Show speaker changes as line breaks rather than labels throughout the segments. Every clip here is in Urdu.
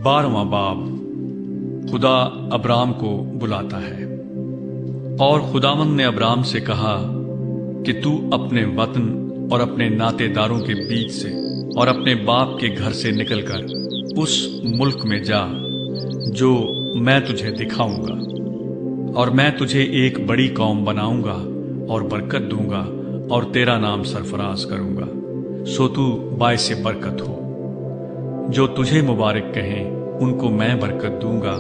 12واں باب خدا ابرام کو بلاتا ہے۔ اور خداوند نے ابرام سے کہا کہ تو اپنے وطن اور اپنے ناطے داروں کے بیچ سے اور اپنے باپ کے گھر سے نکل کر اس ملک میں جا جو میں تجھے دکھاؤں گا، اور میں تجھے ایک بڑی قوم بناؤں گا اور برکت دوں گا اور تیرا نام سرفراز کروں گا، سو تو باعث برکت ہو۔ جو تجھے مبارک کہیں ان کو میں برکت دوں گا،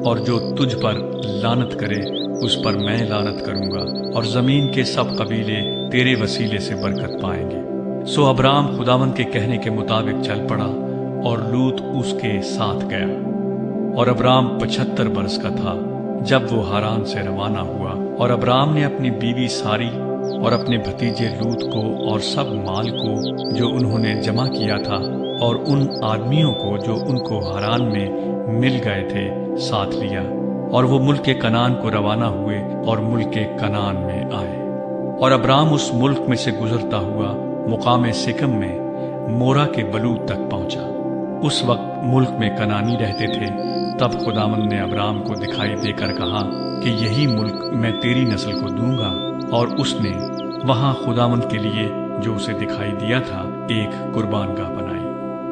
اور جو تجھ پر لعنت کرے اس پر میں لعنت کروں گا، اور زمین کے سب قبیلے تیرے وسیلے سے برکت پائیں گے۔ سو ابرام خداوند کے کہنے کے مطابق چل پڑا، اور لوط اس کے ساتھ گیا۔ اور ابرام 75 برس کا تھا جب وہ ہاران سے روانہ ہوا، اور ابرام نے اپنی بیوی ساری اور اپنے بھتیجے لوط کو اور سب مال کو جو انہوں نے جمع کیا تھا، اور ان آدمیوں کو جو ان کو ہاران میں مل گئے تھے ساتھ لیا، اور وہ ملک کنعان کو روانہ ہوئے اور ملک کنعان میں آئے۔ اور ابرام اس ملک میں سے گزرتا ہوا مقام سکم میں مورا کے بلوت تک پہنچا۔ اس وقت ملک میں کنعانی رہتے تھے۔ تب خداوند نے ابرام کو دکھائی دے کر کہا کہ یہی ملک میں تیری نسل کو دوں گا، اور اس نے وہاں خداوند کے لیے جو اسے دکھائی دیا تھا ایک قربان گاہ بنائی،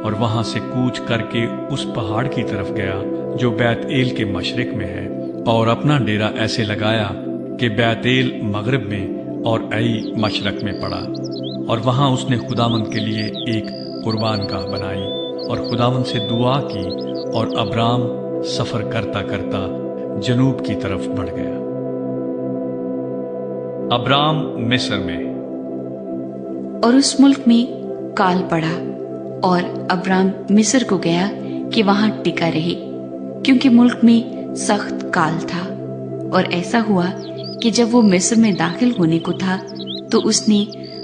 اور وہاں سے کوچ کر کے اس پہاڑ کی طرف گیا جو بیت ایل کے مشرق میں ہے، اور اپنا ڈیرا ایسے لگایا کہ بیت ایل مغرب میں اور ای مشرق میں پڑا، اور وہاں اس نے خداوند کے لیے ایک قربان گاہ بنائی، اور خداوند سے دعا کی، اور ابرام سفر کرتا کرتا جنوب کی طرف بڑھ گیا۔ ابرام مصر میں۔
اور اس ملک میں کال پڑا، اور ابرام مصر کو گیا کہ وہاں ٹکا رہے، کیونکہ ملک میں سخت کال تھا۔ اور ایسا ہوا کہ جب وہ مصر میں داخل ہونے کو تھا تو اس نے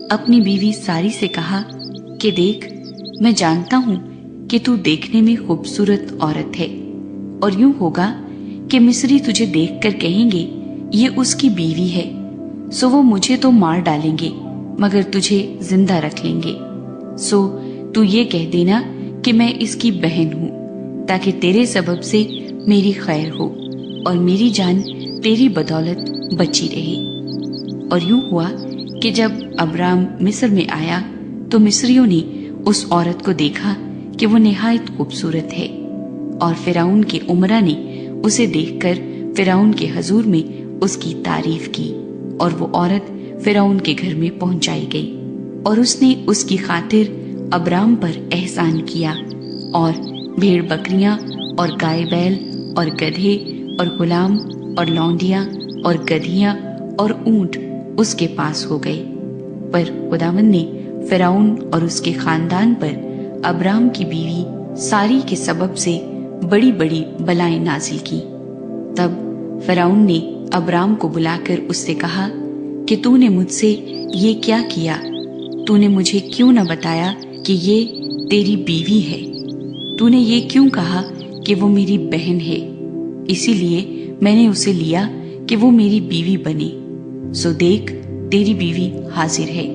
اپنی بیوی ساری سے کہا کہ دیکھ، میں جانتا ہوں کہ تو دیکھنے میں خوبصورت عورت ہے، اور یوں ہوگا کہ مصری تجھے دیکھ کر کہیں گے یہ اس کی بیوی ہے، سو وہ مجھے تو مار ڈالیں گے مگر تجھے زندہ رکھ لیں گے۔ سو تو یہ کہہ دینا کہ میں اس کی بہن ہوں، تاکہ تیرے سبب سے میری خیر ہو اور میری جان تیری بدولت بچی رہے۔ اور یوں ہوا کہ جب ابرام مصر میں آیا تو مصریوں نے اس عورت کو دیکھا کہ وہ نہایت خوبصورت ہے، اور فرعون کے امرا نے اسے دیکھ کر فرعون کے حضور میں اس کی تعریف کی، اور وہ عورت فرعون کے گھر میں پہنچائی گئی، اور اس نے اس کی خاطر ابرام پر احسان کیا، اور بھیڑ بکریاں اور گائے بیل اور گدھے اور غلام اور لونڈیاں اور گدھیاں اور اونٹ اس کے پاس ہو گئے۔ پر خداوند نے فرعون اور اس کے خاندان پر ابرام کی بیوی ساری کے سبب سے بڑی بڑی بلائیں نازل کی۔ تب فرعون نے ابرام کو بلا کر اس سے کہا کہ تو نے مجھ سے یہ کیا کیا؟ تو نے مجھے کیوں نہ بتایا کہ یہ تیری بیوی ہے؟ تو نے یہ کیوں کہا کہ وہ میری بہن ہے؟ اسی لیے میں نے اسے لیا کہ وہ میری بیوی بنے۔ سو دیکھ، تیری بیوی حاضر ہے،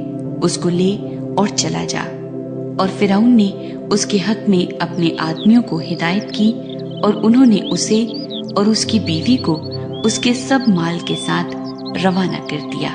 اس کو لے اور چلا جا۔ اور فرعون نے اس کے حق میں اپنے آدمیوں کو ہدایت کی، اور انہوں نے اسے اور اس کی بیوی کو اس کے سب مال کے ساتھ روانہ کر دیا۔